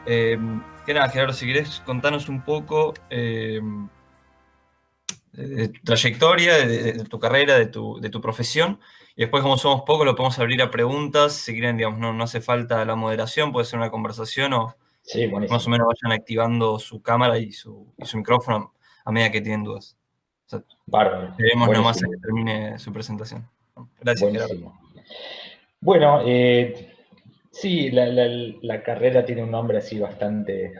Que nada, Gerardo, si querés contarnos un poco de tu trayectoria, de tu carrera, de tu profesión, y después, como somos pocos, lo podemos abrir a preguntas. Si quieren, digamos, no hace falta la moderación, puede ser una conversación o Sí, más o buenísimo. menos vayan activando su cámara y su micrófono a medida que tienen dudas. O sea, Bárbaro. veremos nomás a Buenísimo. que termine su presentación. Gracias, Gerardo. Buenísimo. Bueno, sí, la carrera tiene un nombre así bastante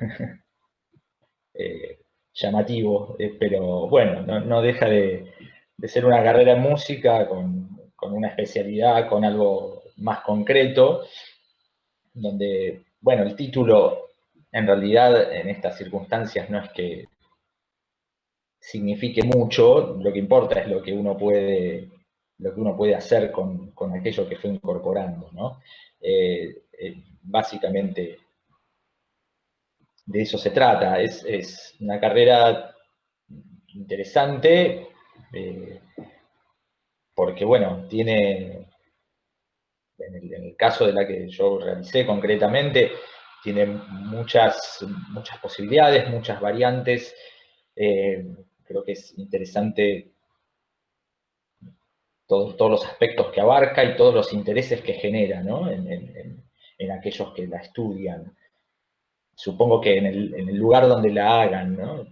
llamativo, pero bueno, no deja de ser una carrera en música con una especialidad, con algo más concreto, donde, bueno, el título en realidad en estas circunstancias no es que signifique mucho, lo que importa es lo que uno puede hacer con aquello que fue incorporando, ¿no? Básicamente de eso se trata. Es una carrera interesante porque, bueno, tiene, en el caso de la que yo realicé concretamente, tiene muchas posibilidades, muchas variantes. Creo que es interesante todos los aspectos que abarca y todos los intereses que genera, ¿no? En aquellos que la estudian. Supongo que en el lugar donde la hagan, ¿no?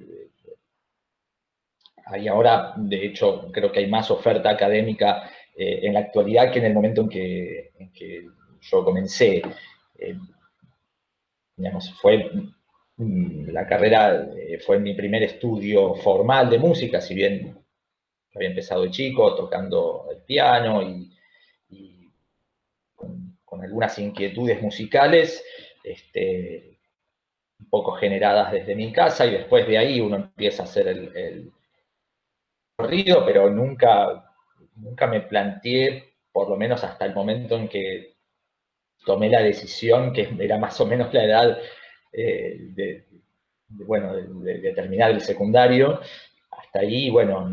Hay ahora, de hecho, creo que hay más oferta académica en la actualidad que en el momento en que yo comencé. Eh, digamos, la carrera fue mi primer estudio formal de música, si bien había empezado de chico tocando el piano y con algunas inquietudes musicales, un poco generadas desde mi casa, y después de ahí uno empieza a hacer el recorrido, pero nunca me planteé, por lo menos hasta el momento en que tomé la decisión, que era más o menos la edad bueno, de terminar el secundario, hasta ahí, bueno,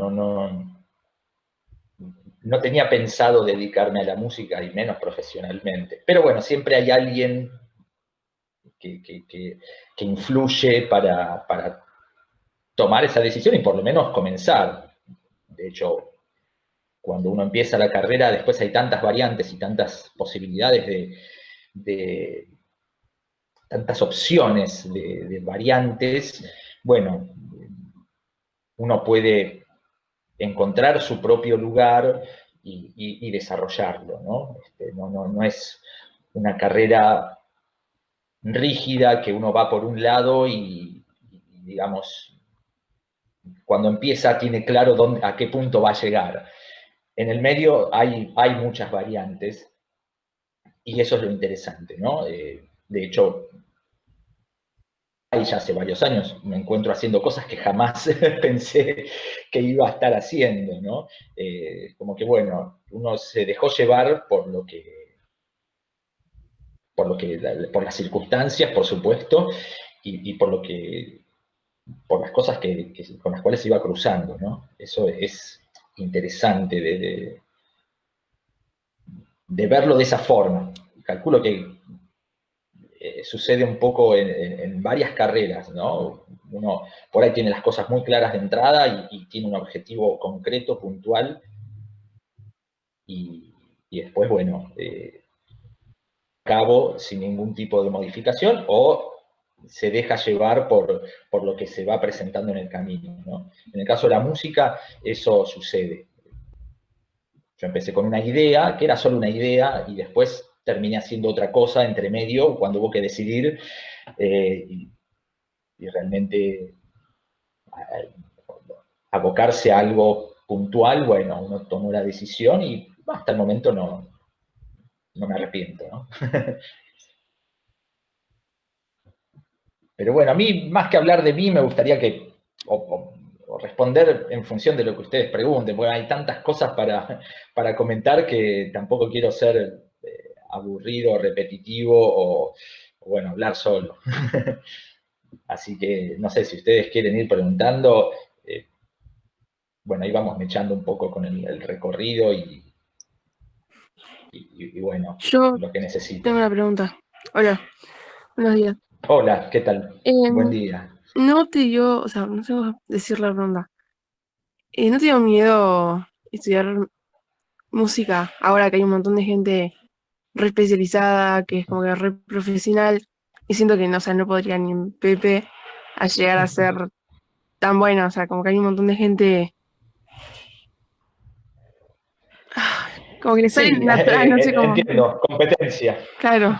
no tenía pensado dedicarme a la música y menos profesionalmente. Pero bueno, siempre hay alguien que influye para tomar esa decisión y por lo menos comenzar. De hecho, cuando uno empieza la carrera, después hay tantas variantes y tantas posibilidades de tantas opciones de variantes. Bueno, uno puede encontrar su propio lugar y desarrollarlo, ¿no? No es una carrera rígida que uno va por un lado digamos, cuando empieza tiene claro a qué punto va a llegar. En el medio hay muchas variantes y eso es lo interesante, ¿no? De hecho, ya hace varios años me encuentro haciendo cosas que jamás pensé que iba a estar haciendo, ¿no? Como que, bueno, uno se dejó llevar por las circunstancias, por supuesto, y por las cosas con las cuales se iba cruzando, ¿no? Eso es interesante de verlo de esa forma. Calculo que sucede un poco en varias carreras, ¿no? Uno por ahí tiene las cosas muy claras de entrada y tiene un objetivo concreto, puntual, y después, bueno, cabo sin ningún tipo de modificación o se deja llevar por lo que se va presentando en el camino, ¿no? En el caso de la música, eso sucede. Yo empecé con una idea, que era solo una idea, y después terminé haciendo otra cosa entre medio, cuando hubo que decidir, y realmente abocarse a algo puntual, bueno, uno tomó la decisión y hasta el momento no me arrepiento, ¿no? Pero bueno, a mí, más que hablar de mí, me gustaría o responder en función de lo que ustedes pregunten, porque hay tantas cosas para comentar que tampoco quiero ser aburrido, repetitivo o, bueno, hablar solo. Así que no sé si ustedes quieren ir preguntando, bueno, ahí vamos echando un poco con el recorrido y bueno, Yo lo que necesiten. tengo una pregunta. Hola, buenos días. Hola, ¿qué tal? Buen Em, día. ¿No te dio, o sea, no sé cómo decir la pregunta, ¿no te dio miedo estudiar música ahora que hay un montón de gente re especializada, que es como que re profesional, y siento que no, o sea, no podría ni en Pepe a llegar a ser tan buena, o sea, como que hay un montón de gente, como que le sale Sí, natural, no sé cómo, entiendo, competencia. claro,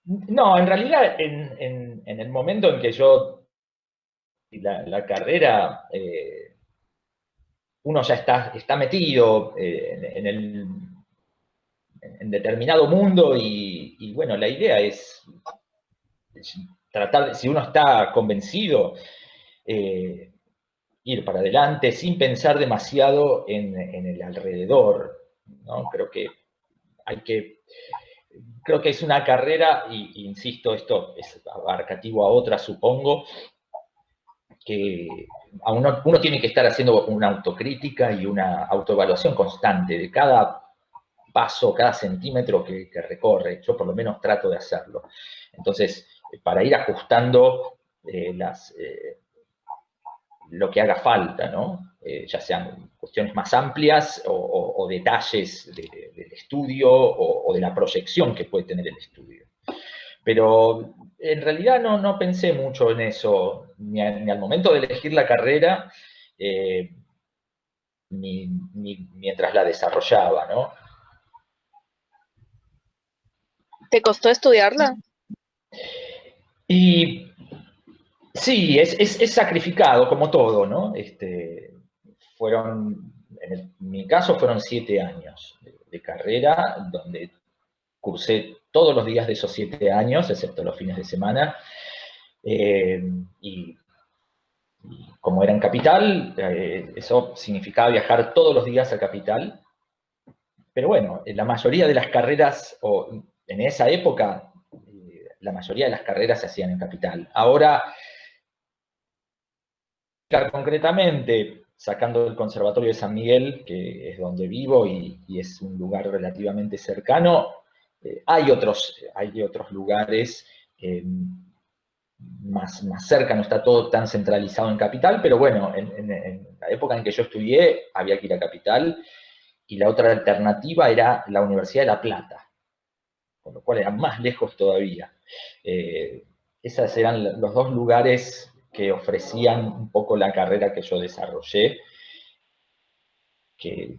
No, en realidad, en el momento en que yo, la carrera, uno ya está metido en determinado mundo y, bueno, la idea es tratar, si uno está convencido, eh, ir para adelante sin pensar demasiado en el alrededor, ¿no? Creo que es una carrera, y insisto, esto es abarcativo a otra, supongo, que uno tiene que estar haciendo una autocrítica y una autoevaluación constante de cada paso, cada centímetro que recorre. Yo por lo menos trato de hacerlo. Entonces, para ir ajustando lo que haga falta, ¿no? Ya sean cuestiones más amplias o detalles del estudio o de la proyección que puede tener el estudio. Pero en realidad no pensé mucho en eso, ni al momento de elegir la carrera, eh, ni mientras la desarrollaba, ¿no? ¿Te costó estudiarla? Y sí, es sacrificado, como todo, ¿no? En mi caso fueron 7 años de carrera, donde cursé todos los días de esos 7 años, excepto los fines de semana, eh, y como era en Capital, eso significaba viajar todos los días a Capital, pero bueno, en la mayoría de las carreras, o en esa época, la mayoría de las carreras se hacían en Capital. Ahora, concretamente, sacando el Conservatorio de San Miguel, que es donde vivo y es un lugar relativamente cercano, hay otros lugares más cerca, no está todo tan centralizado en Capital, pero bueno, en la época en que yo estudié había que ir a Capital y la otra alternativa era la Universidad de La Plata, con lo cual era más lejos todavía. Eh, Esos eran los dos lugares que ofrecían un poco la carrera que yo desarrollé, que,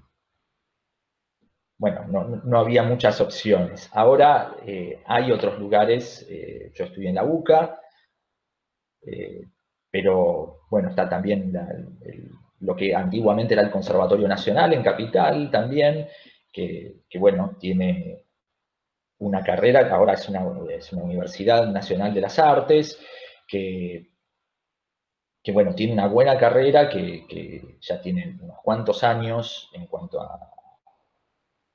bueno, no había muchas opciones. Ahora hay otros lugares, yo estudié en la UCA, eh, pero bueno, está también lo que antiguamente era el Conservatorio Nacional en Capital también, que bueno, tiene una carrera, que ahora es una Universidad Nacional de las Artes, que, que bueno, tiene una buena carrera, que ya tiene unos cuantos años en cuanto a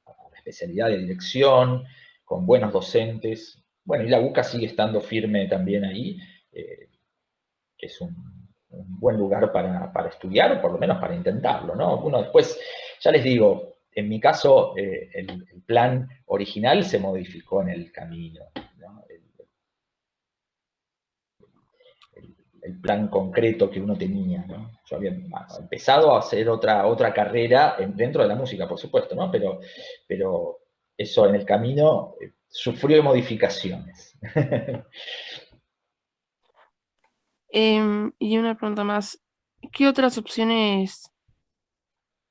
la especialidad de dirección, con buenos docentes. Bueno, y la UCA sigue estando firme también ahí, que es un buen lugar para estudiar, o por lo menos para intentarlo, ¿no? Uno después, ya les digo, en mi caso, el plan original se modificó en el camino, ¿no? El plan concreto que uno tenía, ¿no? Yo había empezado a hacer otra carrera dentro de la música, por supuesto, ¿no? Pero eso en el camino sufrió modificaciones. Y una pregunta más, ¿qué otras opciones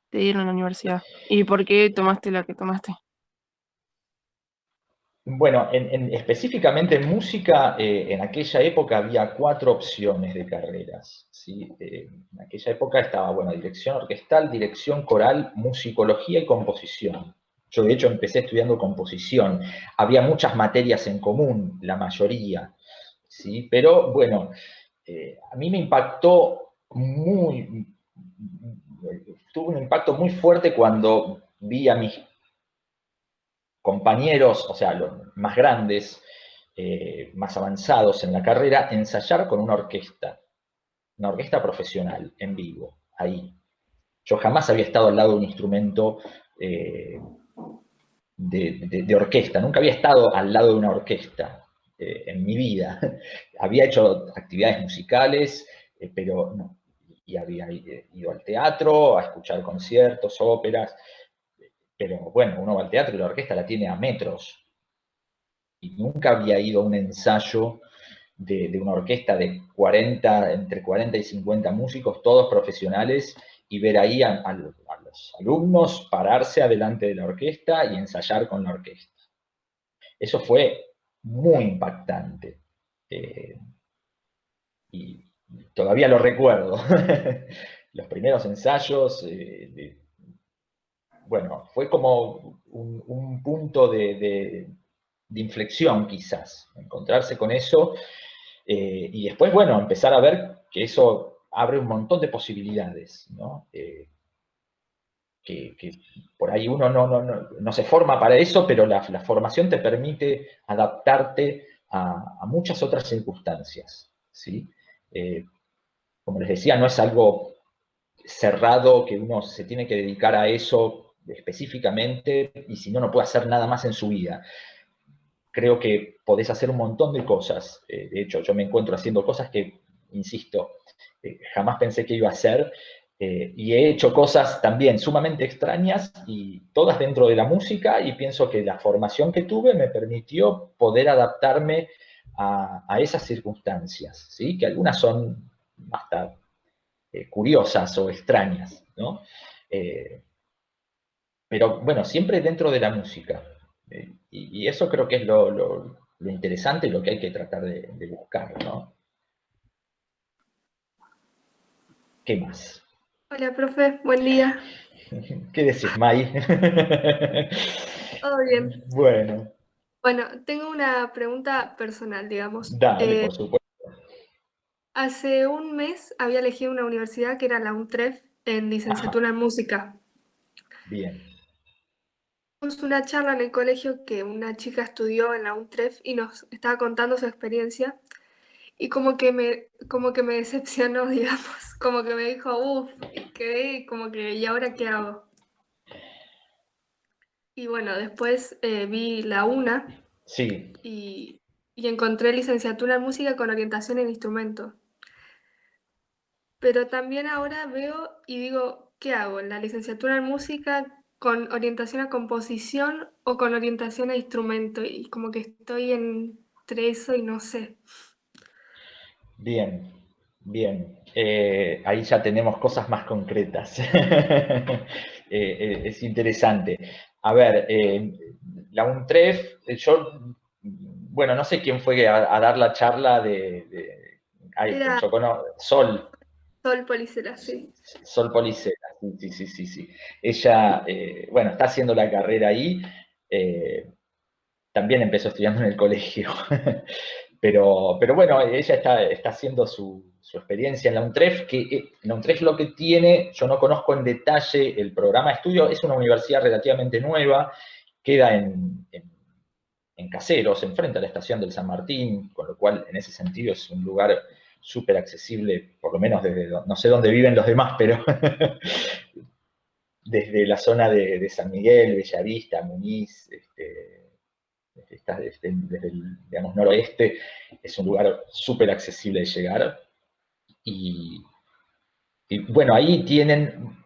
te dieron en la universidad? ¿Y por qué tomaste la que tomaste? Bueno, específicamente en música, en aquella época había 4 opciones de carreras, ¿sí? En aquella época estaba, bueno, dirección orquestal, dirección coral, musicología y composición. Yo, de hecho, empecé estudiando composición. Había muchas materias en común, la mayoría, ¿sí? Pero, bueno, a mí me impactó tuvo un impacto muy fuerte cuando vi a mis compañeros, o sea, los más grandes, más avanzados en la carrera, ensayar con una orquesta profesional, en vivo, ahí. Yo jamás había estado al lado de un instrumento de orquesta, nunca había estado al lado de una orquesta en mi vida. Había hecho actividades musicales, pero no. Y había ido al teatro, a escuchar conciertos, óperas, pero bueno, uno va al teatro y la orquesta la tiene a metros. Y nunca había ido a un ensayo de una orquesta de 40, entre 40 y 50 músicos, todos profesionales, y ver ahí a los alumnos pararse adelante de la orquesta y ensayar con la orquesta. Eso fue muy impactante. Y todavía lo recuerdo. Los primeros ensayos, bueno, fue como un punto de inflexión quizás, encontrarse con eso, y después, bueno, empezar a ver que eso abre un montón de posibilidades, ¿no? Que por ahí uno no se forma para eso, pero la formación te permite adaptarte a muchas otras circunstancias, ¿sí? Como les decía, no es algo cerrado que uno se tiene que dedicar a eso específicamente y si no, no puede hacer nada más en su vida. Creo que podés hacer un montón de cosas. De hecho, yo me encuentro haciendo cosas que, insisto, jamás pensé que iba a hacer. Y he hecho cosas también sumamente extrañas y todas dentro de la música, y pienso que la formación que tuve me permitió poder adaptarme a esas circunstancias, ¿sí? Que algunas son hasta curiosas o extrañas, ¿no? Pero bueno, siempre dentro de la música. Y eso creo que es lo interesante y lo que hay que tratar de buscar, ¿no? ¿Qué más? Hola, profe, buen día. ¿Qué decís, May? ¿Todo bien? Bueno, Bueno, tengo una pregunta personal, digamos. dale, por supuesto. Hace un mes había elegido una universidad que era la UNTREF en Ajá, licenciatura en música. bien, Tuvimos una charla en el colegio que una chica estudió en la UNTREF y nos estaba contando su experiencia y como que me decepcionó, digamos, como que me dijo, uff, y quedé como que, ¿y ahora qué hago? Y bueno, después vi la UNA sí, y, y encontré licenciatura en música con orientación en instrumento. Pero también ahora veo y digo, ¿qué hago? ¿La licenciatura en música con orientación a composición o con orientación a instrumento? Y como que estoy entre eso y no sé. bien, bien. Ahí ya tenemos cosas más concretas. Es interesante. A ver, la UNTREF, bueno, no sé quién fue a dar la charla Era yo conozco, Sol, Sol Policela, sí. Sol Policena, sí, sí, sí, sí. Ella, bueno, está haciendo la carrera ahí, eh, también empezó estudiando en el colegio, pero bueno, ella está haciendo su experiencia en la UNTREF, que la UNTREF lo que tiene, yo no conozco en detalle el programa de estudio, es una universidad relativamente nueva, queda en Caseros, enfrente a la estación del San Martín, con lo cual en ese sentido es un lugar súper accesible, por lo menos desde, no sé dónde viven los demás, pero desde la zona de San Miguel, Bellavista, Muniz, desde el, digamos, noroeste, es un lugar súper accesible de llegar. Y bueno, ahí tienen,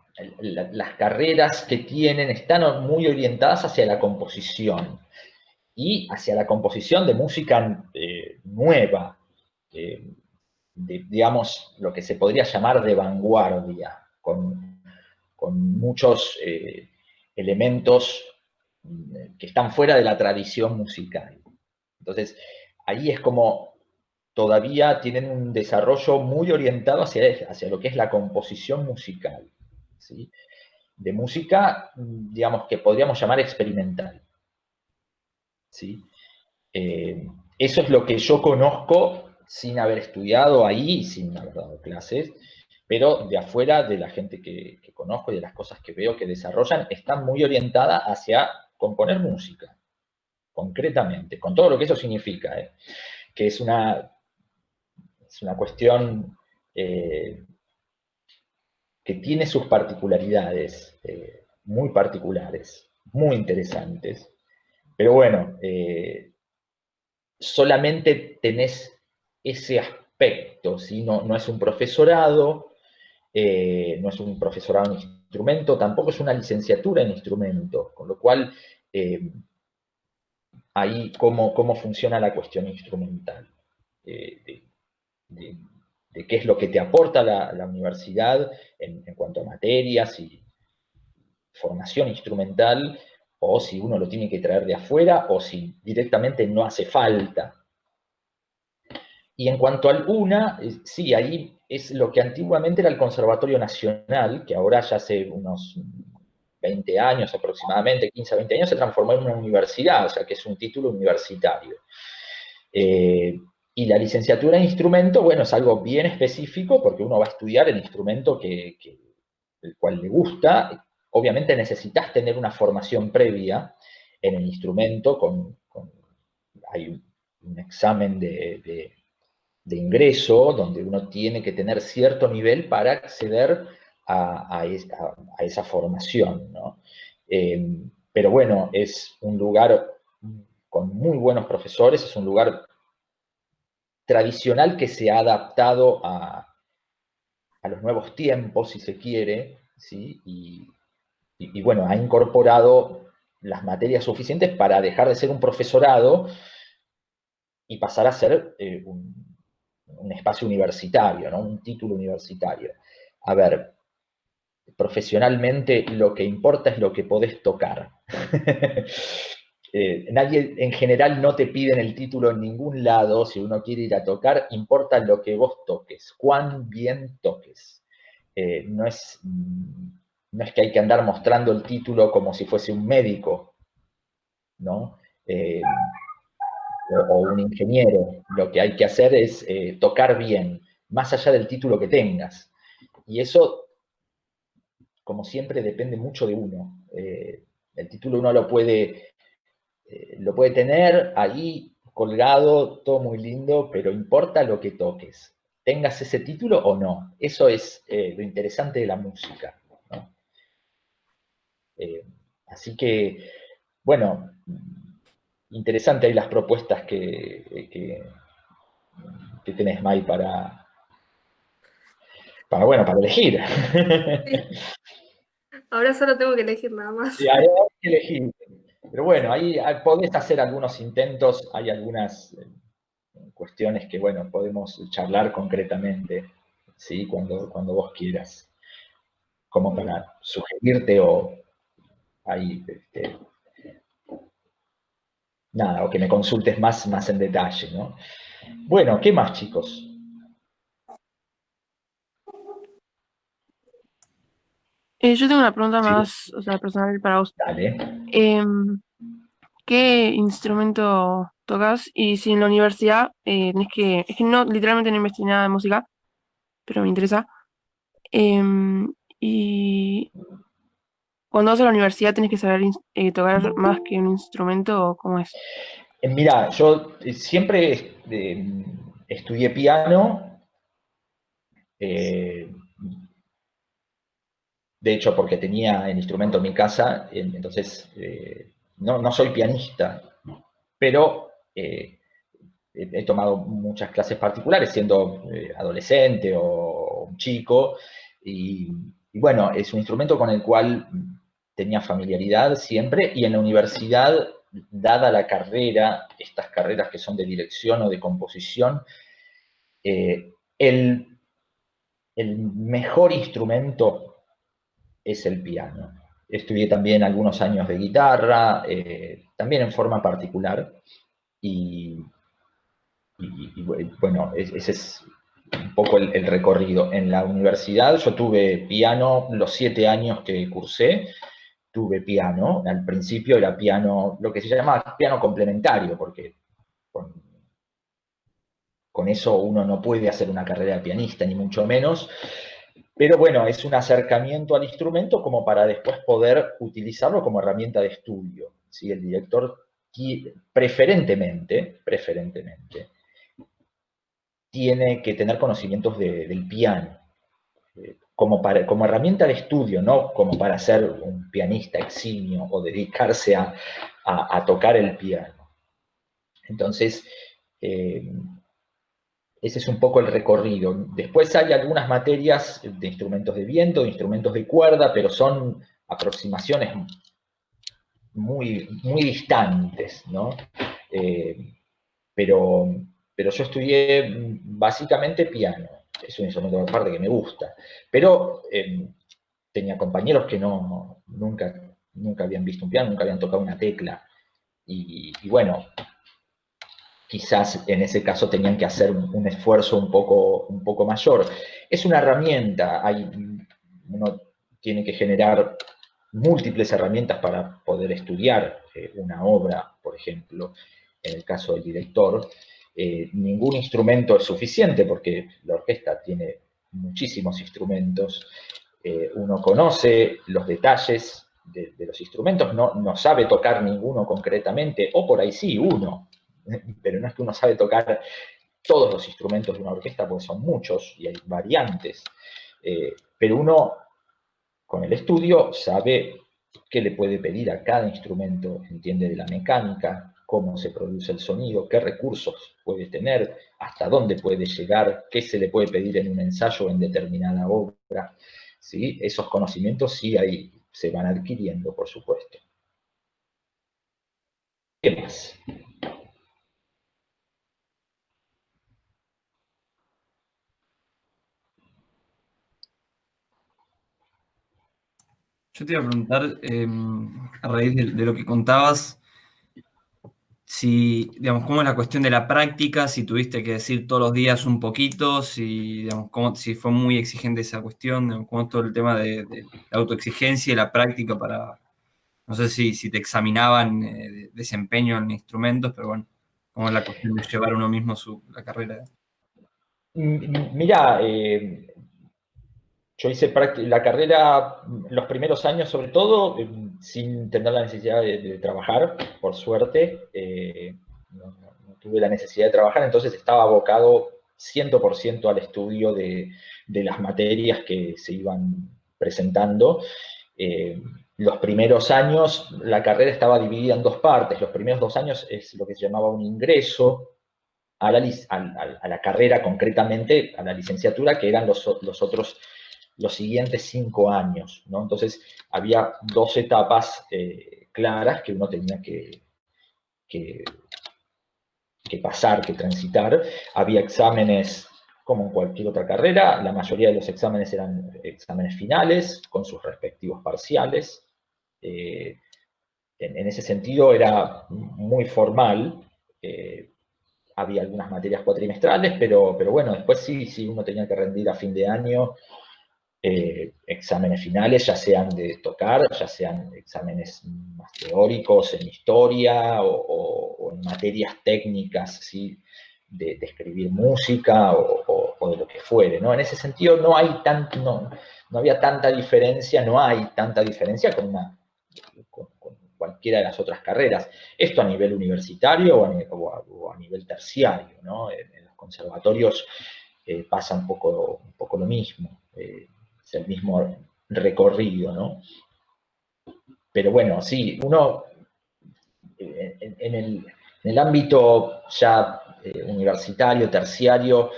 las carreras que tienen están muy orientadas hacia la composición y hacia la composición de música nueva, digamos, lo que se podría llamar de vanguardia, con muchos elementos que están fuera de la tradición musical. Entonces, ahí es como todavía tienen un desarrollo muy orientado hacia lo que es la composición musical, ¿sí? De música, digamos, que podríamos llamar experimental, ¿sí? Eso es lo que yo conozco sin haber estudiado ahí, sin haber dado clases, pero de afuera, de la gente que conozco y de las cosas que veo que desarrollan, están muy orientadas hacia componer música, concretamente, con todo lo que eso significa, que es una cuestión que tiene sus particularidades muy particulares, muy interesantes, Pero bueno, solamente tenés ese aspecto, ¿sí? No es un profesorado, no es un profesorado en instrumento, tampoco es una licenciatura en instrumento, con lo cual ahí cómo funciona la cuestión instrumental, de qué es lo que te aporta la universidad en cuanto a materias y formación instrumental, o si uno lo tiene que traer de afuera, o si directamente no hace falta. Y en cuanto al UNA, sí, ahí es lo que antiguamente era el Conservatorio Nacional, que ahora ya hace unos 20 años aproximadamente, 15 a 20 años, se transformó en una universidad, o sea que es un título universitario. Y la licenciatura en instrumento, bueno, es algo bien específico, porque uno va a estudiar el instrumento el cual le gusta. Obviamente necesitas tener una formación previa en el instrumento, hay un examen de ingreso donde uno tiene que tener cierto nivel para acceder a esa formación, ¿no? Pero bueno, es un lugar con muy buenos profesores, es un lugar tradicional que se ha adaptado a los nuevos tiempos, si se quiere, ¿sí? Y bueno, ha incorporado las materias suficientes para dejar de ser un profesorado y pasar a ser un espacio universitario, ¿no? Un título universitario. A ver, profesionalmente lo que importa es lo que podés tocar. Nadie, en general, no te piden el título en ningún lado. Si uno quiere ir a tocar, importa lo que vos toques, cuán bien toques. No es que hay que andar mostrando el título como si fuese un médico, ¿no? O un ingeniero. Lo que hay que hacer es tocar bien, más allá del título que tengas. Y eso, como siempre, depende mucho de uno. El título uno lo puede tener ahí colgado, todo muy lindo, pero importa lo que toques. Tengas ese título o no. Eso es lo interesante de la música, ¿no? Así que, bueno, interesante ahí las propuestas que tenés, Mai, para elegir. Sí. Ahora solo tengo que elegir nada más. Sí, hay que elegir. Pero bueno, ahí podés hacer algunos intentos, hay algunas cuestiones que, bueno, podemos charlar concretamente, ¿sí? Cuando vos quieras, como para sugerirte o ahí, nada, o que me consultes más en detalle, ¿no? Bueno, ¿qué más, chicos? Yo tengo una pregunta Sí. más, o sea, personal para vos. Dale. ¿Qué instrumento tocas? Y si en la universidad tenés que... Es que no, literalmente no investigué nada de música, pero me interesa. Y cuando vas a la universidad tenés que saber tocar más que un instrumento, ¿o cómo es? Mira, yo siempre estudié piano, de hecho porque tenía el instrumento en mi casa, entonces no soy pianista, pero he tomado muchas clases particulares siendo adolescente o un chico, y bueno, es un instrumento con el cual tenía familiaridad siempre, y en la universidad, dada la carrera, estas carreras que son de dirección o de composición, el mejor instrumento es el piano. Estudié también algunos años de guitarra, también en forma particular, y bueno, ese es un poco el recorrido. En la universidad yo tuve piano los 7 años que cursé, tuve piano. Al principio era piano, lo que se llama piano complementario, porque con eso uno no puede hacer una carrera de pianista, ni mucho menos. Pero bueno, es un acercamiento al instrumento como para después poder utilizarlo como herramienta de estudio. ¿Sí? El director preferentemente, tiene que tener conocimientos del piano, como herramienta de estudio, no como para ser un pianista eximio o dedicarse a a tocar el piano. Entonces, ese es un poco el recorrido. Después hay algunas materias de instrumentos de viento, de instrumentos de cuerda, pero son aproximaciones muy, muy distantes, ¿no? Pero yo estudié básicamente piano. Es un instrumento aparte que me gusta. Pero tenía compañeros que nunca habían visto un piano, nunca habían tocado una tecla. Y bueno, quizás en ese caso tenían que hacer un esfuerzo un poco mayor. Es una herramienta, uno tiene que generar múltiples herramientas para poder estudiar una obra, por ejemplo, en el caso del director. Ningún instrumento es suficiente porque la orquesta tiene muchísimos instrumentos. Uno conoce los detalles de los instrumentos, no sabe tocar ninguno concretamente, o por ahí sí, uno, pero no es que uno sabe tocar todos los instrumentos de una orquesta, porque son muchos y hay variantes. Pero uno, con el estudio, sabe qué le puede pedir a cada instrumento, entiende de la mecánica, cómo se produce el sonido, qué recursos puede tener, hasta dónde puede llegar, qué se le puede pedir en un ensayo en determinada obra. ¿Sí? Esos conocimientos sí ahí se van adquiriendo, por supuesto. ¿Qué más? Yo te iba a preguntar, a raíz de lo que contabas, si, digamos, cómo es la cuestión de la práctica, si tuviste que decir todos los días un poquito, si, digamos, si fue muy exigente esa cuestión, digamos, cómo es todo el tema de la autoexigencia y la práctica para, no sé si te examinaban desempeño en instrumentos, pero bueno, cómo es la cuestión de llevar uno mismo la carrera. Mirá, yo hice la carrera los primeros años, sobre todo, sin tener la necesidad de trabajar, por suerte. No tuve la necesidad de trabajar, entonces estaba abocado 100% al estudio de las materias que se iban presentando. Los primeros años, la carrera estaba dividida en dos partes. Los primeros 2 años es lo que se llamaba un ingreso a la carrera, concretamente a la licenciatura, que eran los siguientes 5 años, ¿no? Entonces, había 2 etapas claras que uno tenía que pasar, que transitar. Había exámenes como en cualquier otra carrera, la mayoría de los exámenes eran exámenes finales, con sus respectivos parciales. En ese sentido era muy formal. Había algunas materias cuatrimestrales, pero bueno, después sí, uno tenía que rendir a fin de año exámenes finales, ya sean de tocar, ya sean exámenes más teóricos en historia o en materias técnicas, ¿sí? de escribir música o de lo que fuere, ¿no? En ese sentido no había tanta diferencia, no hay tanta diferencia con cualquiera de las otras carreras. Esto a nivel universitario o a nivel terciario, ¿no? En los conservatorios pasa un poco lo mismo. Es el mismo recorrido, ¿no? Pero bueno, sí, uno en el ámbito ya universitario, terciario,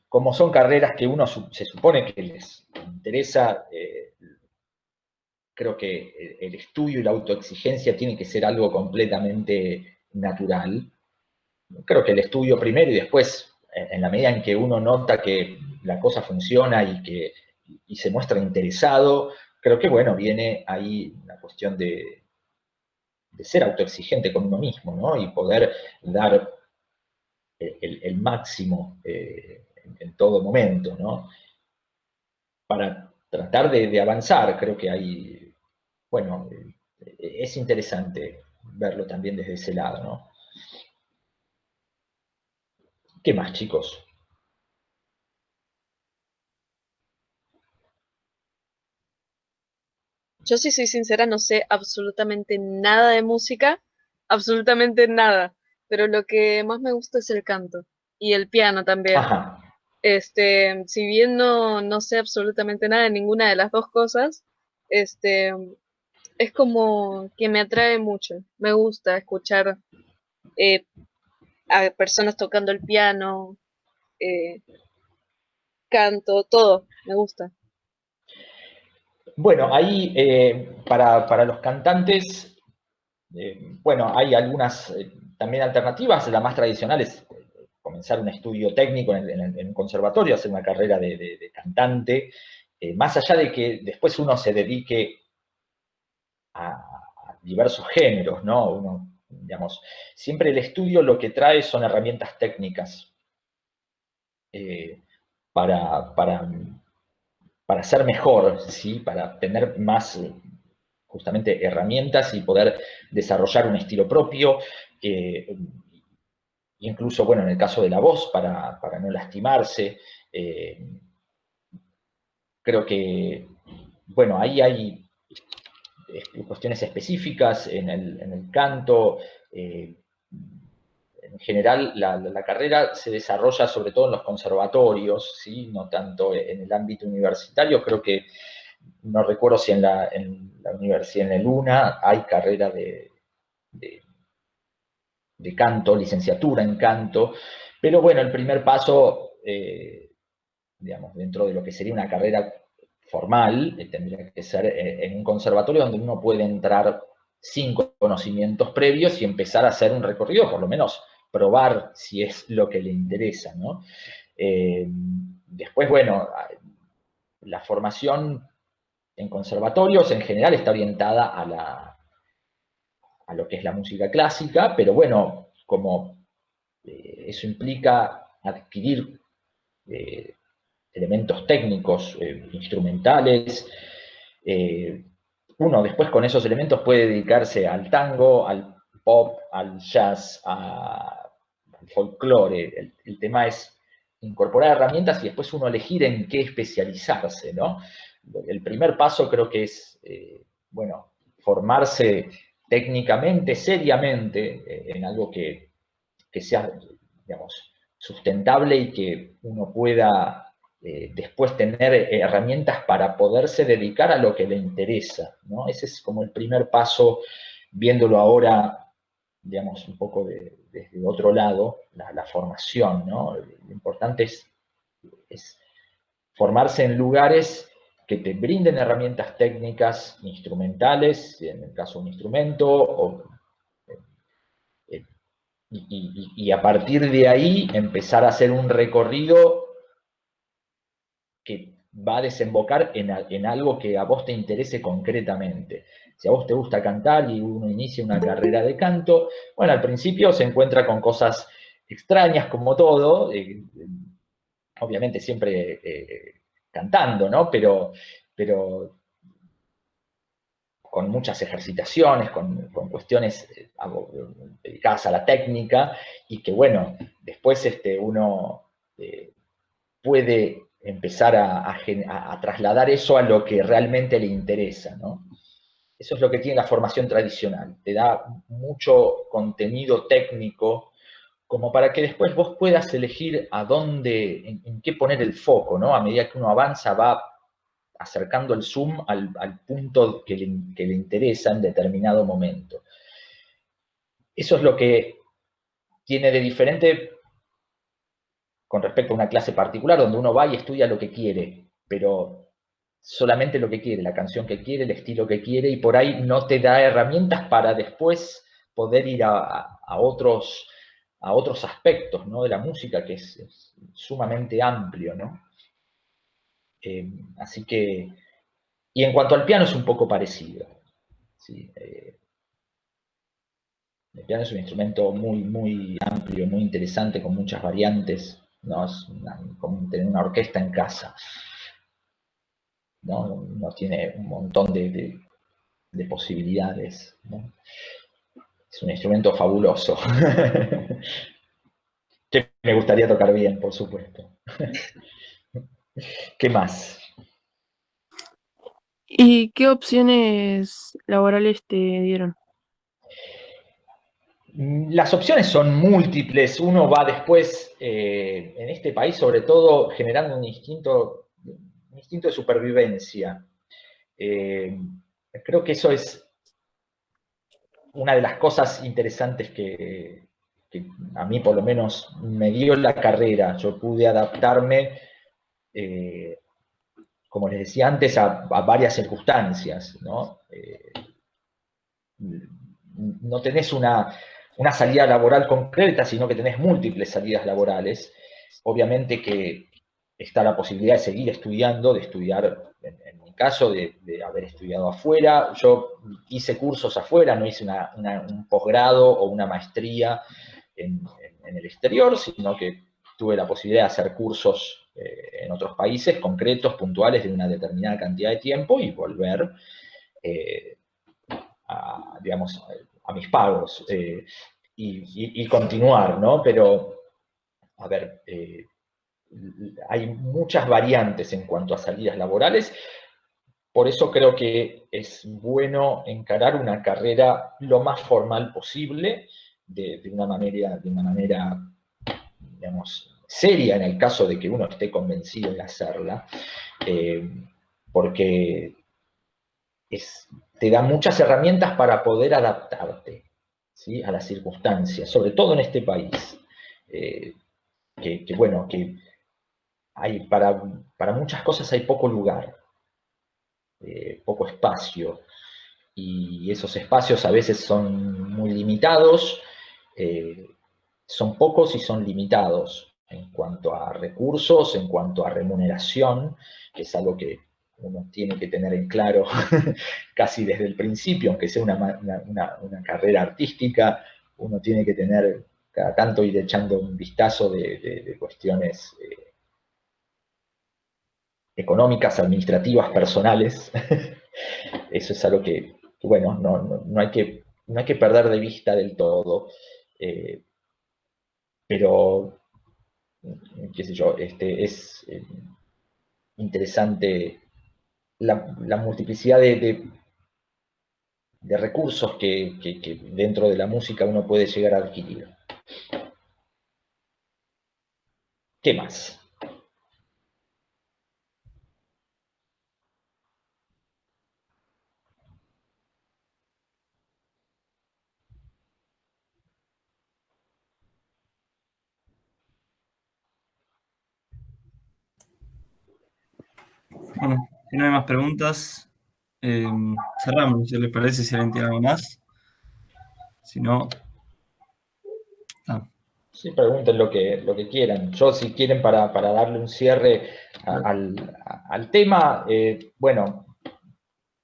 como son carreras que uno se supone que les interesa, creo que el estudio y la autoexigencia tienen que ser algo completamente natural. Creo que el estudio primero y después, en la medida en que uno nota que la cosa funciona y se muestra interesado, creo que, bueno, viene ahí la cuestión de ser autoexigente con uno mismo, ¿no? Y poder dar el máximo en todo momento, ¿no? Para tratar de avanzar, creo que hay, bueno, es interesante verlo también desde ese lado, ¿no? ¿Qué más, chicos? Yo si soy sincera, no sé absolutamente nada de música, absolutamente nada, pero lo que más me gusta es el canto y el piano también. Ajá. Si bien no sé absolutamente nada de ninguna de las dos cosas, este, es como que me atrae mucho. Me gusta escuchar a personas tocando el piano, eh, canto, todo, me gusta. Bueno, ahí para los cantantes, bueno, hay algunas también alternativas. La más tradicional es comenzar un estudio técnico en un conservatorio, hacer una carrera de cantante, más allá de que después uno se dedique a diversos géneros, ¿no? Uno, digamos, siempre el estudio lo que trae son herramientas técnicas para, ser mejor, ¿sí? Para tener más justamente herramientas y poder desarrollar un estilo propio, incluso, bueno, en el caso de la voz, para no lastimarse. Creo que, bueno, ahí hay cuestiones específicas en el canto. En general, la carrera se desarrolla sobre todo en los conservatorios, ¿sí? No tanto en el ámbito universitario. Creo que, no recuerdo si en la universidad, en el UNA, hay carrera de canto, licenciatura en canto, pero bueno, el primer paso, digamos, dentro de lo que sería una carrera formal, tendría que ser en un conservatorio donde uno puede entrar sin conocimientos previos y empezar a hacer un recorrido, por lo menos probar si es lo que le interesa, ¿no? Después, bueno, la formación en conservatorios en general está orientada a lo que es la música clásica, pero bueno, como eso implica adquirir elementos técnicos, instrumentales, uno después con esos elementos puede dedicarse al tango, al pop, al jazz, al folclore. El tema es incorporar herramientas y después uno elegir en qué especializarse, ¿no? El primer paso creo que es, bueno, formarse técnicamente, seriamente, en algo que sea, digamos, sustentable y que uno pueda después tener herramientas para poderse dedicar a lo que le interesa, ¿no? Ese es como el primer paso, viéndolo ahora, digamos, un poco desde otro lado, la formación, ¿no? Lo importante es formarse en lugares que te brinden herramientas técnicas, instrumentales, en el caso de un instrumento, y a partir de ahí empezar a hacer un recorrido que va a desembocar en algo que a vos te interese concretamente. Si a vos te gusta cantar y uno inicia una carrera de canto, bueno, al principio se encuentra con cosas extrañas como todo, obviamente siempre cantando, ¿no? Pero con muchas ejercitaciones, con cuestiones dedicadas a la técnica, y que, bueno, después uno puede empezar a trasladar eso a lo que realmente le interesa, ¿no? Eso es lo que tiene la formación tradicional, te da mucho contenido técnico como para que después vos puedas elegir a dónde, en qué poner el foco, ¿no? A medida que uno avanza, va acercando el zoom al punto que le interesa en determinado momento. Eso es lo que tiene de diferente con respecto a una clase particular, donde uno va y estudia lo que quiere, pero solamente lo que quiere, la canción que quiere, el estilo que quiere, y por ahí no te da herramientas para después poder ir a otros aspectos, ¿no? De la música, que es sumamente amplio, ¿no? Así que, y en cuanto al piano es un poco parecido, ¿sí? El piano es un instrumento muy, muy amplio, muy interesante, con muchas variantes, ¿no? Es como tener una orquesta en casa, ¿no? Uno tiene un montón de posibilidades, ¿no? Es un instrumento fabuloso, que me gustaría tocar bien, por supuesto. ¿Qué más? ¿Y qué opciones laborales te dieron? Las opciones son múltiples. Uno va después, en este país, sobre todo, generando un instinto de supervivencia. Creo que eso es una de las cosas interesantes que a mí por lo menos me dio la carrera, yo pude adaptarme, como les decía antes, a varias circunstancias, ¿no? No tenés una salida laboral concreta, sino que tenés múltiples salidas laborales. Obviamente que está la posibilidad de seguir estudiando, de estudiar, en mi caso, de haber estudiado afuera. Yo hice cursos afuera, no hice un posgrado o una maestría en el exterior, sino que tuve la posibilidad de hacer cursos en otros países concretos, puntuales, de una determinada cantidad de tiempo y volver digamos, a mis pagos y continuar, ¿no? Pero, a ver, hay muchas variantes en cuanto a salidas laborales, por eso creo que es bueno encarar una carrera lo más formal posible, de una manera, digamos, seria en el caso de que uno esté convencido de hacerla, porque te da muchas herramientas para poder adaptarte, ¿sí?, a las circunstancias, sobre todo en este país, bueno, que hay para muchas cosas hay poco lugar, poco espacio, y esos espacios a veces son muy limitados, son pocos y son limitados en cuanto a recursos, en cuanto a remuneración, que es algo que uno tiene que tener en claro casi desde el principio, aunque sea una carrera artística, uno tiene que tener cada tanto ir echando un vistazo de cuestiones económicas, administrativas, personales. Eso es algo que bueno, no hay que perder de vista del todo, pero, qué sé yo, es interesante la multiplicidad de recursos que dentro de la música uno puede llegar a adquirir. ¿Qué más? Bueno, si no hay más preguntas, cerramos, si les parece, si alguien tiene algo más. Si no... Sí, pregunten lo que quieran. Yo, si quieren, para darle un cierre al tema, bueno,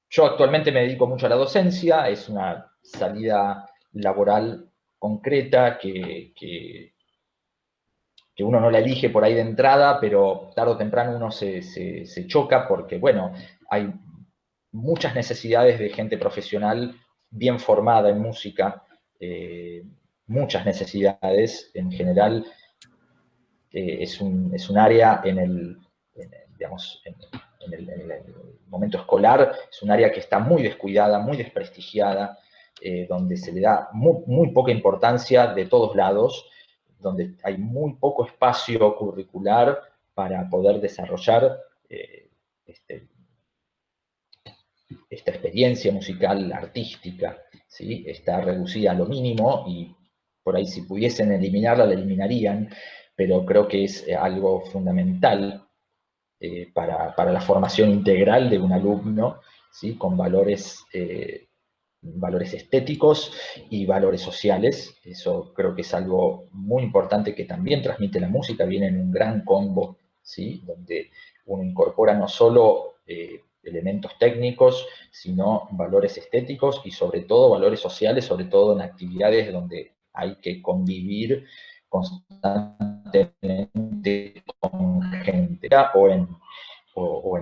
yo actualmente me dedico mucho a la docencia, es una salida laboral concreta que uno no la elige por ahí de entrada, pero tarde o temprano uno se choca porque, bueno, hay muchas necesidades de gente profesional bien formada en música, muchas necesidades en general. Es un área digamos, en el momento escolar, es un área que está muy descuidada, muy desprestigiada, donde se le da muy poca importancia de todos lados, donde hay muy poco espacio curricular para poder desarrollar esta experiencia musical, artística, ¿sí? Está reducida a lo mínimo y por ahí si pudiesen eliminarla, la eliminarían, pero creo que es algo fundamental para la formación integral de un alumno, ¿sí?, con valores estéticos y valores sociales. Eso creo que es algo muy importante que también transmite la música, viene en un gran combo, ¿sí?, donde uno incorpora no solo elementos técnicos, sino valores estéticos y sobre todo valores sociales, sobre todo en actividades donde hay que convivir constantemente con gente o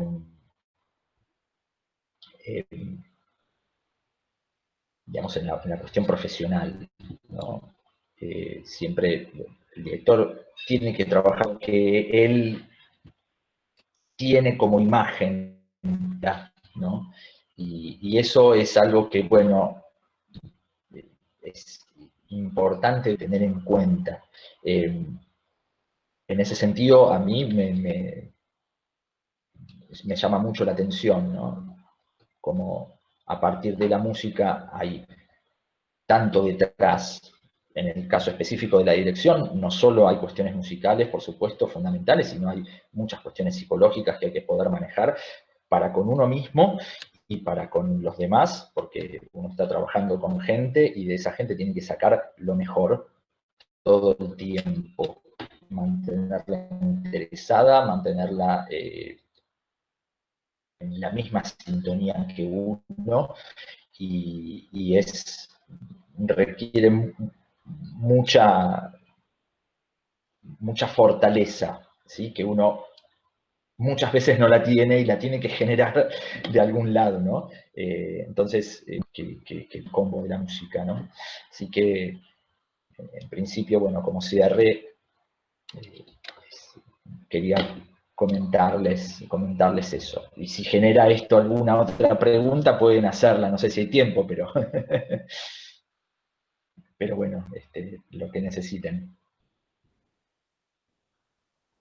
digamos, en la cuestión profesional, ¿no? Siempre el director tiene que trabajar que él tiene como imagen, ¿no? Y eso es algo que, bueno, es importante tener en cuenta. En ese sentido, a mí me llama mucho la atención, ¿no? Como a partir de la música hay tanto detrás. En el caso específico de la dirección, no solo hay cuestiones musicales, por supuesto, fundamentales, sino hay muchas cuestiones psicológicas que hay que poder manejar para con uno mismo y para con los demás, porque uno está trabajando con gente y de esa gente tiene que sacar lo mejor todo el tiempo. Mantenerla interesada, mantenerla en la misma sintonía que uno, y requiere mucha fortaleza, ¿sí? Que uno muchas veces no la tiene y la tiene que generar de algún lado, ¿no? Entonces, que el combo de la música, ¿no? Así que, en principio, bueno, como cierre, quería comentarles eso. Y si genera esto alguna otra pregunta, pueden hacerla, no sé si hay tiempo, pero, pero bueno, lo que necesiten.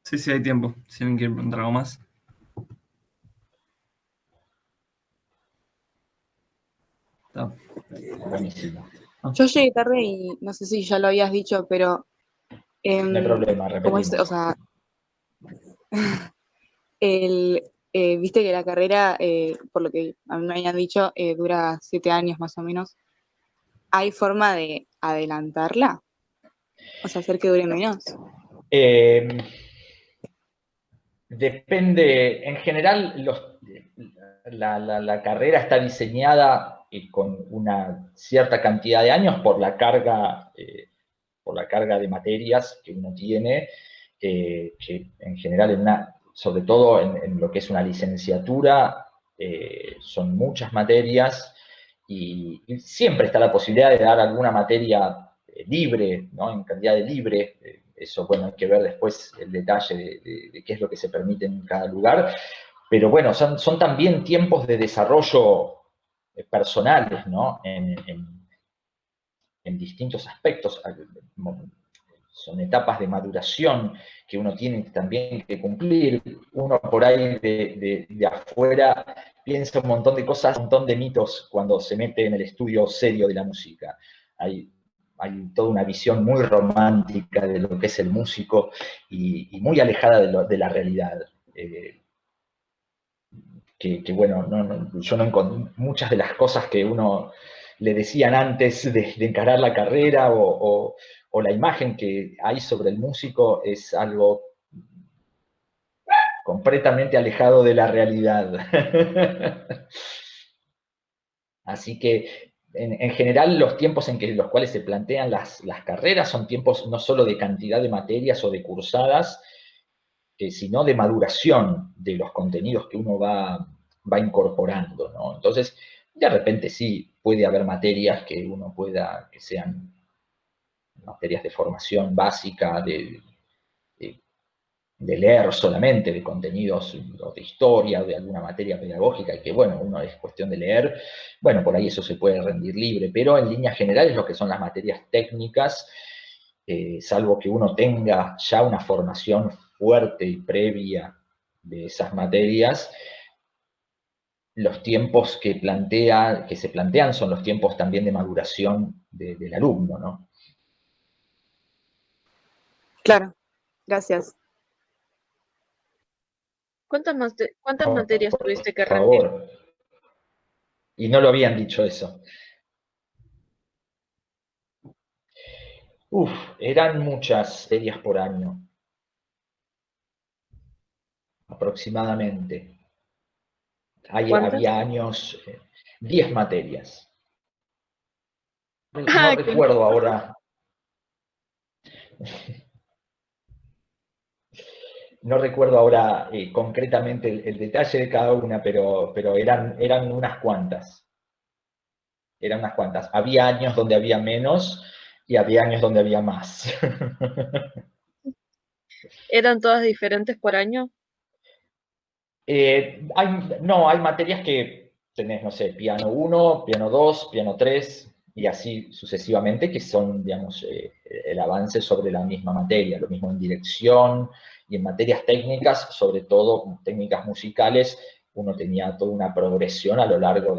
Sí, sí, hay tiempo. Si alguien quiere preguntar algo más. Está. Buenísimo. Yo llegué tarde y no sé si ya lo habías dicho, pero No hay problema, como es, repetimos. o sea, viste que la carrera, por lo que a mí me habían dicho, dura 7 años más o menos. ¿Hay forma de adelantarla? O sea, hacer que dure menos. Depende, en general la carrera está diseñada con una cierta cantidad de años por la carga de materias que uno tiene, que en general, sobre todo en lo que es una licenciatura, son muchas materias y siempre está la posibilidad de dar alguna materia libre, ¿no? En cantidad de libre. Eso, bueno, hay que ver después el detalle de qué es lo que se permite en cada lugar. Pero bueno, son también tiempos de desarrollo personales, ¿no? En distintos aspectos. Son etapas de maduración que uno tiene también que cumplir. Uno por ahí de afuera piensa un montón de cosas, un montón de mitos cuando se mete en el estudio serio de la música. Hay toda una visión muy romántica de lo que es el músico y muy alejada de la realidad. Bueno, yo no encontré muchas de las cosas que uno le decían antes de encarar la carrera o la imagen que hay sobre el músico es algo completamente alejado de la realidad. Así que, en general, los tiempos en los cuales se plantean las carreras son tiempos no solo de cantidad de materias o de cursadas, sino de maduración de los contenidos que uno va incorporando, ¿no? Entonces, de repente sí puede haber materias que uno que sean materias de formación básica, de leer solamente, de contenidos o de historia, o de alguna materia pedagógica, y que, bueno, uno es cuestión de leer, bueno, por ahí eso se puede rendir libre, pero en líneas generales lo que son las materias técnicas, salvo que uno tenga ya una formación fuerte y previa de esas materias, los tiempos que se plantean son los tiempos también de maduración del alumno, ¿no? Claro, gracias. ¿Cuántas materias tuviste que Por rendir? favor. Y no lo habían dicho eso. Eran muchas materias por año, aproximadamente. ¿Cuántas? Había años, 10 materias. No Ah, recuerdo ahora. No recuerdo ahora concretamente el detalle de cada una, pero eran unas cuantas. Eran unas cuantas. Había años donde había menos y había años donde había más. ¿Eran todas diferentes por año? Hay materias que tenés, no sé, piano 1, piano 2, piano 3 y así sucesivamente, que son, digamos, el avance sobre la misma materia. Lo mismo en dirección y en materias técnicas, sobre todo técnicas musicales, uno tenía toda una progresión a lo largo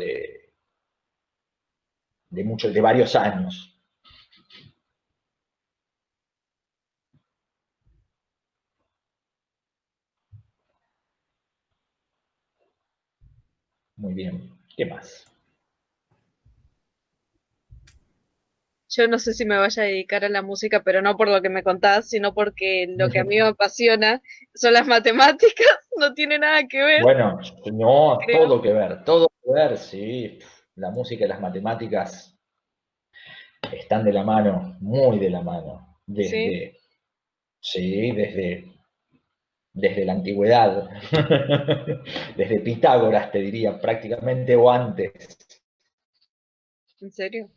de varios años. Muy bien. ¿Qué más? Yo no sé si me vaya a dedicar a la música, pero no por lo que me contás, sino porque lo que a mí me apasiona son las matemáticas, no tiene nada que ver, Bueno, no, creo. todo que ver, sí. La música y las matemáticas están de la mano, muy de la mano, Sí, sí, desde la antigüedad, desde Pitágoras, te diría, prácticamente o antes. ¿en serio?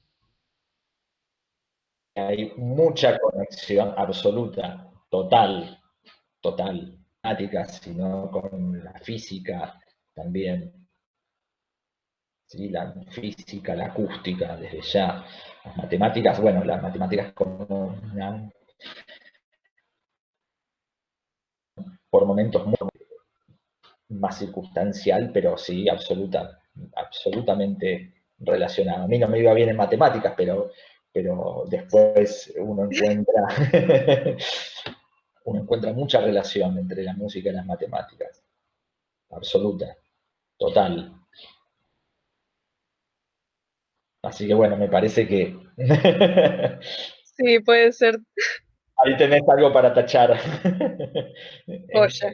Hay mucha conexión absoluta, total, matemáticas, sino con la física también, ¿sí? La física, la acústica, desde ya. Las matemáticas, bueno, las matemáticas como por momentos muy más circunstancial, pero sí, absolutamente relacionado. A mí no me iba bien en matemáticas, pero después uno encuentra mucha relación entre la música y las matemáticas. Absoluta, total. Así que bueno, me parece que Sí, puede ser ahí tenés algo para tachar joya.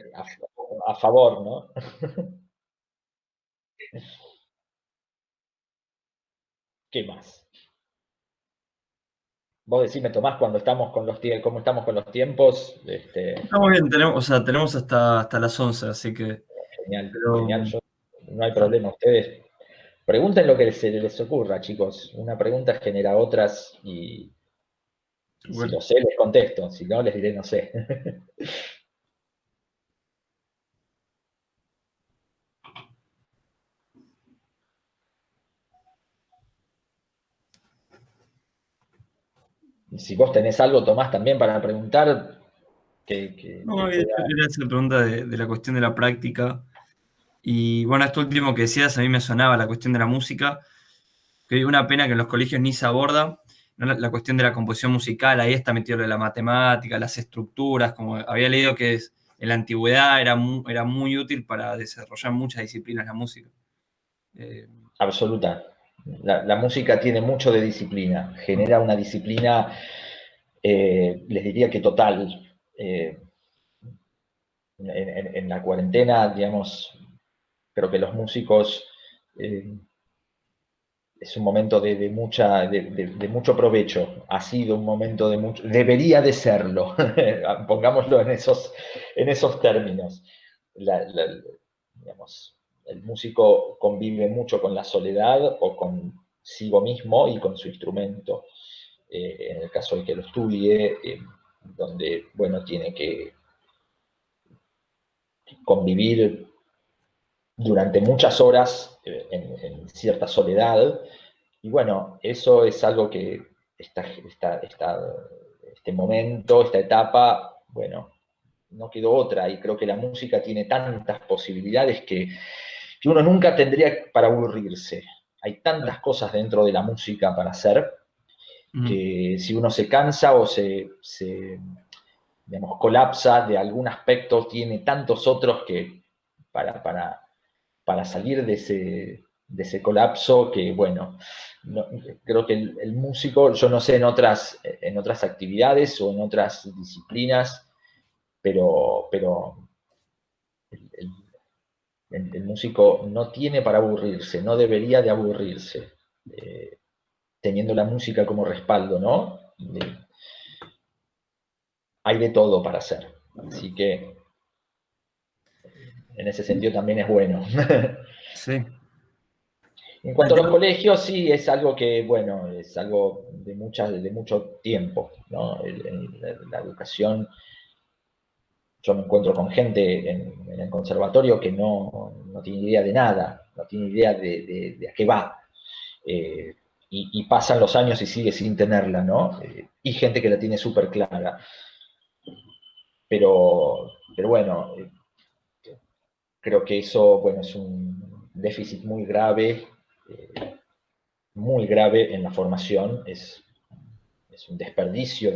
a favor, ¿no? ¿Qué más? Vos decime, Tomás, cuando estamos con cómo estamos con los tiempos. Estamos bien, tenemos hasta las 11, así que... Genial, Pero, genial. No hay problema. Ustedes pregunten lo que se les ocurra, chicos. Una pregunta genera otras y si bueno, lo sé, les contesto. Si no, les diré no sé. Y si vos tenés algo, Tomás, también para preguntar, que no, pueda. era esa pregunta de la cuestión de la práctica. Y bueno, esto último que decías, a mí me sonaba la cuestión de la música, que una pena que en los colegios ni se aborda, ¿no? La cuestión de la composición musical, ahí está metido lo de la matemática, las estructuras, como había leído que en la antigüedad era muy útil para desarrollar muchas disciplinas la música. Eh, Absoluta. La música tiene mucho de disciplina, genera una disciplina, les diría que total. En la cuarentena, digamos, creo que los músicos eh, es un momento de mucho provecho, ha sido un momento de mucho, debería de serlo, pongámoslo en esos términos. Digamos, el músico convive mucho con la soledad o consigo mismo y con su instrumento, en el caso de que lo estudie, donde, bueno, tiene que convivir durante muchas horas en cierta soledad. Y bueno, eso es algo que este momento, esta etapa, bueno, no quedó otra. Y creo que la música tiene tantas posibilidades que uno nunca tendría para aburrirse. Hay tantas cosas dentro de la música para hacer mm, que si uno se cansa o digamos, colapsa de algún aspecto, tiene tantos otros que para salir de ese colapso que, bueno, creo que el músico, yo no sé en otras actividades o en otras disciplinas, pero el, el músico no tiene para aburrirse, no debería de aburrirse, teniendo la música como respaldo, ¿no? Hay de todo para hacer. Así que en ese sentido también es bueno. sí. En cuanto a los colegios, sí, es algo que, bueno, es algo de mucho tiempo, ¿no? La educación, yo me encuentro con gente en el conservatorio que no tiene idea de nada, no tiene idea de a qué va. Eh, y pasan los años y sigue sin tenerla, ¿no? Y gente que la tiene súper clara. Pero bueno, creo que eso, bueno, es un déficit muy grave, muy grave en la formación, es un desperdicio,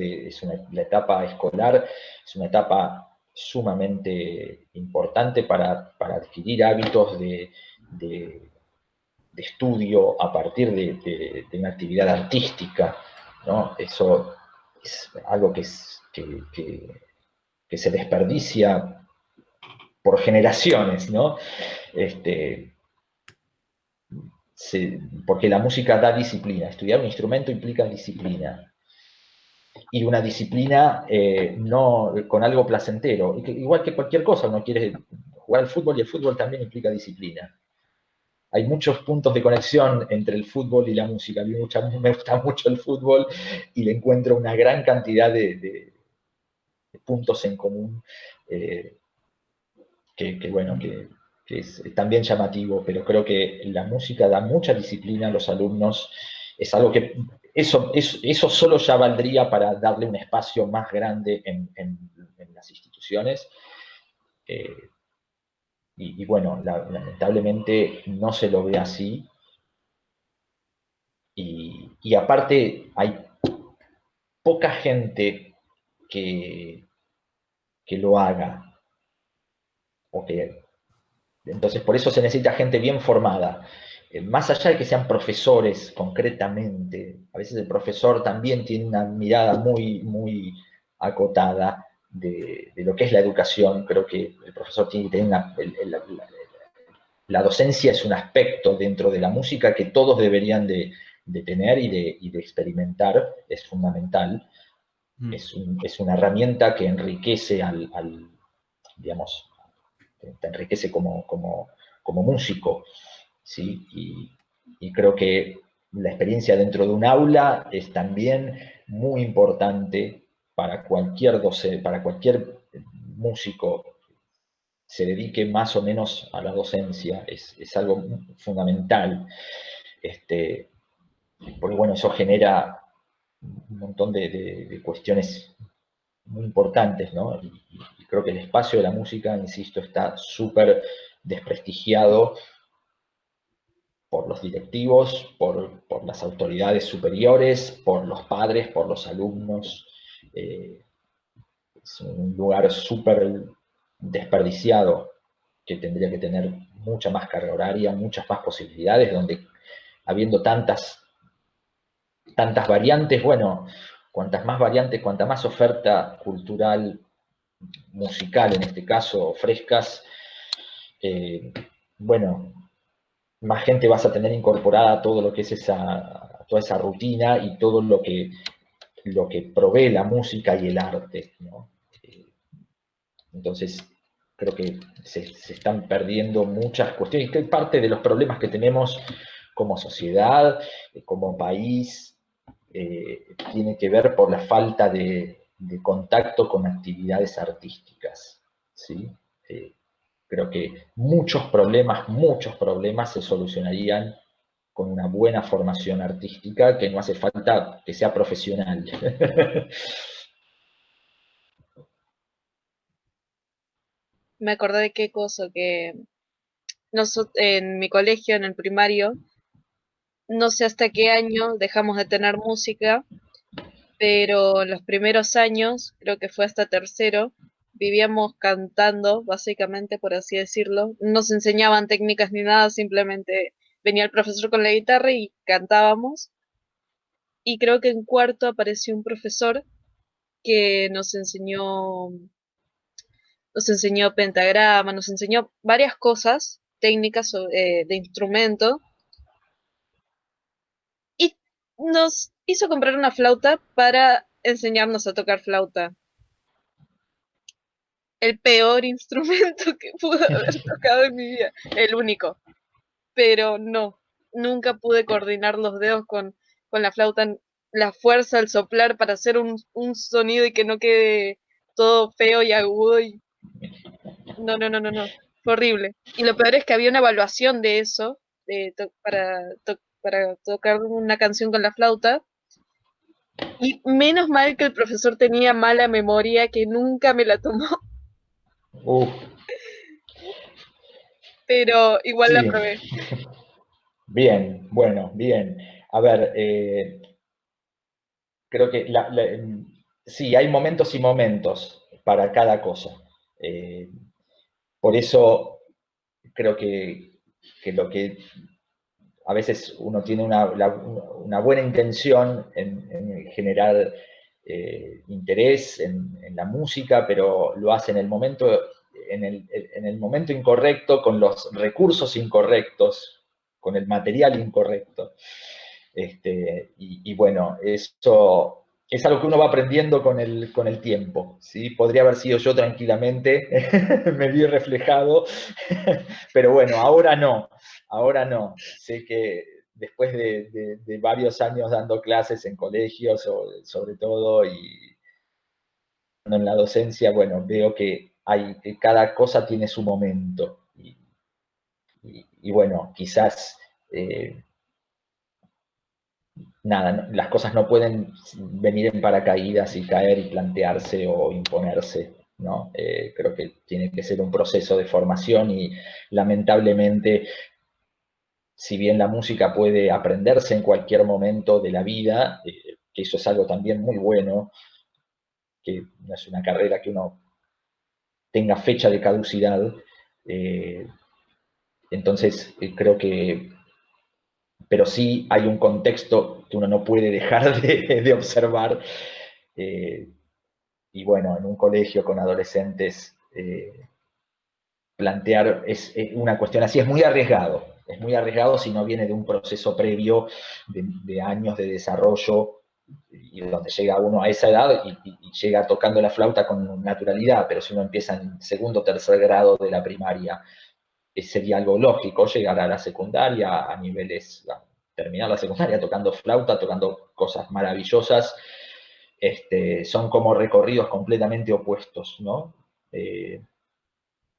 la etapa escolar es una etapa sumamente importante para adquirir hábitos de estudio a partir de una actividad artística, ¿no? Eso es algo que se desperdicia por generaciones, ¿no? Porque la música da disciplina, estudiar un instrumento implica disciplina, y una disciplina no con algo placentero, igual que cualquier cosa, uno quiere jugar al fútbol y el fútbol también implica disciplina. Hay muchos puntos de conexión entre el fútbol y la música. A mí me gusta mucho el fútbol y le encuentro una gran cantidad de puntos en común que es también llamativo, pero creo que la música da mucha disciplina a los alumnos. Es algo que eso solo ya valdría para darle un espacio más grande en las instituciones. Y bueno, lamentablemente no se lo ve así. Y aparte hay poca gente que lo haga. Entonces por eso se necesita gente bien formada. Más allá de que sean profesores concretamente, a veces el profesor también tiene una mirada muy, muy acotada de lo que es la educación. Creo que el profesor tiene que tener la docencia es un aspecto dentro de la música que todos deberían de tener y de experimentar, es fundamental. Es una herramienta que enriquece digamos, te enriquece como músico, ¿sí? Y creo que la experiencia dentro de un aula es también muy importante para cualquier para cualquier músico se dedique más o menos a la docencia, es algo fundamental, porque bueno, eso genera un montón de cuestiones muy importantes, ¿no? Y creo que el espacio de la música, insisto, está súper desprestigiado por los directivos, por las autoridades superiores, por los padres, por los alumnos. Es un lugar súper desperdiciado que tendría que tener mucha más carga horaria, muchas más posibilidades, donde habiendo tantas variantes, bueno, cuantas más variantes, cuanta más oferta cultural, musical en este caso, ofrezcas, bueno, más gente vas a tener incorporada a todo lo que es toda esa rutina y todo lo que provee la música y el arte, ¿no? Entonces, creo que se están perdiendo muchas cuestiones, que es parte de los problemas que tenemos como sociedad, como país, tiene que ver por la falta de contacto con actividades artísticas, ¿sí? Creo que muchos problemas se solucionarían con una buena formación artística, que no hace falta que sea profesional. Me acordé de qué cosa, que en mi colegio, en el primario, no sé hasta qué año dejamos de tener música, pero en los primeros años, creo que fue hasta tercero, vivíamos cantando, básicamente, por así decirlo. No nos enseñaban técnicas ni nada, simplemente venía el profesor con la guitarra y cantábamos. Y creo que en cuarto apareció un profesor que nos enseñó pentagrama, nos enseñó varias cosas técnicas de instrumento y nos hizo comprar una flauta para enseñarnos a tocar flauta. El peor instrumento que pude haber tocado en mi vida, el único. Pero no, nunca pude coordinar los dedos con la flauta, la fuerza al soplar para hacer un sonido y que no quede todo feo y agudo. No, fue horrible. Y lo peor es que había una evaluación de eso, para tocar una canción con la flauta. Y menos mal que el profesor tenía mala memoria, que nunca me la tomó, pero igual la Sí. probé. Bien, bueno, bien. A ver, creo que sí, hay momentos y momentos para cada cosa. Por eso creo que lo que a veces uno tiene una buena intención en generar interés en la música, pero lo hace en el momento incorrecto, con los recursos incorrectos, con el material incorrecto. Y bueno, eso es algo que uno va aprendiendo con el tiempo, ¿sí? Podría haber sido yo tranquilamente, me vi reflejado, pero bueno, ahora no. Sé que después de varios años dando clases en colegios, sobre todo, y en la docencia, bueno, veo que cada cosa tiene su momento. Y bueno, quizás nada, las cosas no pueden venir en paracaídas y caer y plantearse o imponerse, ¿no? Creo que tiene que ser un proceso de formación y lamentablemente, si bien la música puede aprenderse en cualquier momento de la vida, que eso es algo también muy bueno, que no es una carrera que uno tenga fecha de caducidad, entonces creo que, pero sí hay un contexto que uno no puede dejar de observar, y bueno, en un colegio con adolescentes, plantear una cuestión así es muy arriesgado si no viene de un proceso previo de años de desarrollo, y donde llega uno a esa edad y llega tocando la flauta con naturalidad, pero si uno empieza en segundo o tercer grado de la primaria, sería algo lógico llegar a la secundaria a niveles, terminar la secundaria tocando flauta, tocando cosas maravillosas. Son como recorridos completamente opuestos, ¿no?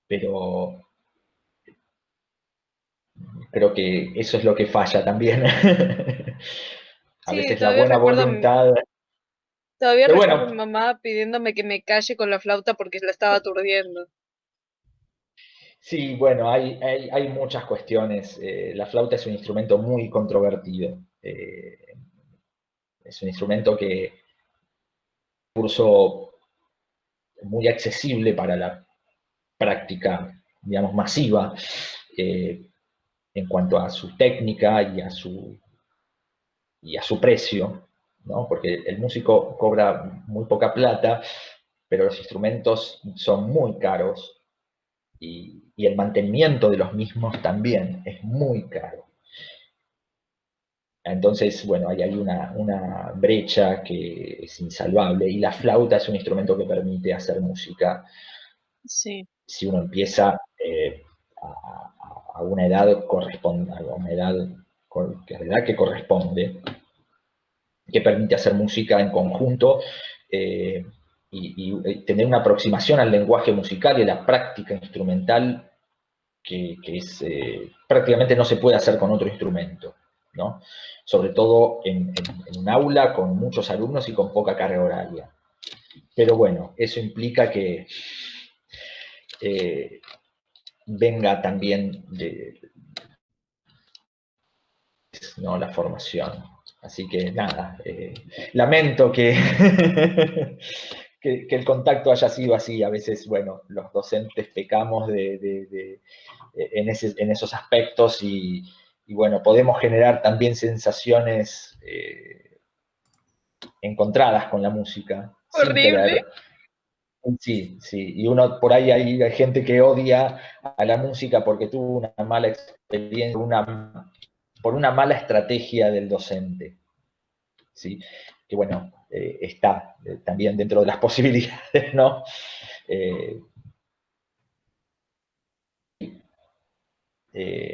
Pero creo que eso es lo que falla también. A Sí, veces la buena voluntad. todavía Pero recuerdo a mi bueno, mamá pidiéndome que me calle con la flauta porque la estaba aturdiendo. sí, bueno, hay muchas cuestiones. La flauta es un instrumento muy controvertido. Es un instrumento que es un curso muy accesible para la práctica, digamos, masiva, en cuanto a su técnica y a su precio, ¿no? Porque el músico cobra muy poca plata, pero los instrumentos son muy caros y el mantenimiento de los mismos también es muy caro. Entonces, bueno, ahí hay una brecha que es insalvable, y la flauta es un instrumento que permite hacer música Sí, si uno empieza a una edad a la edad que corresponde, que permite hacer música en conjunto, y tener una aproximación al lenguaje musical y a la práctica instrumental que es, prácticamente no se puede hacer con otro instrumento, ¿no? Sobre todo en un aula con muchos alumnos y con poca carga horaria. Pero bueno, eso implica que venga también ¿no? La formación. Así que nada, lamento que, que el contacto haya sido así. A veces, bueno, los docentes pecamos en esos aspectos, y bueno, podemos generar también sensaciones encontradas con la música, sin horrible. querer. Sí, sí, y uno por ahí hay gente que odia a la música porque tuvo una mala experiencia, por una mala estrategia del docente, ¿sí? Que bueno, está también dentro de las posibilidades, ¿no?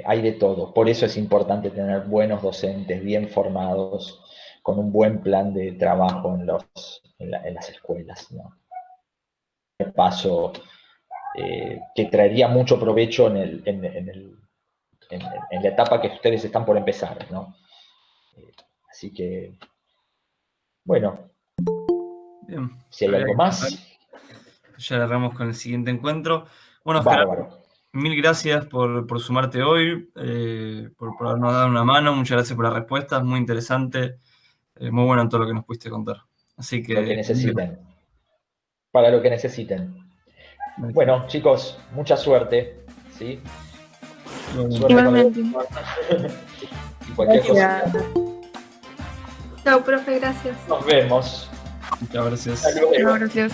Hay de todo, por eso es importante tener buenos docentes, bien formados, con un buen plan de trabajo en las escuelas, ¿no? Paso que traería mucho provecho en la etapa que ustedes están por empezar, ¿no? Así que, bueno, Bien. si hay algo más, Ya agarramos con el siguiente encuentro. Bueno, Gerardo, bárbaro. mil gracias por sumarte hoy, por habernos dado una mano. Muchas gracias por las respuestas, muy interesante, muy bueno todo lo que nos pudiste contar. Así que... Lo que necesiten. Para lo que necesiten. Bueno, chicos, mucha suerte. ¿Sí? Suerte Igualmente. Y cualquier cosa. Chao, profe, gracias. Nos vemos. Muchas gracias. Hasta luego. Gracias.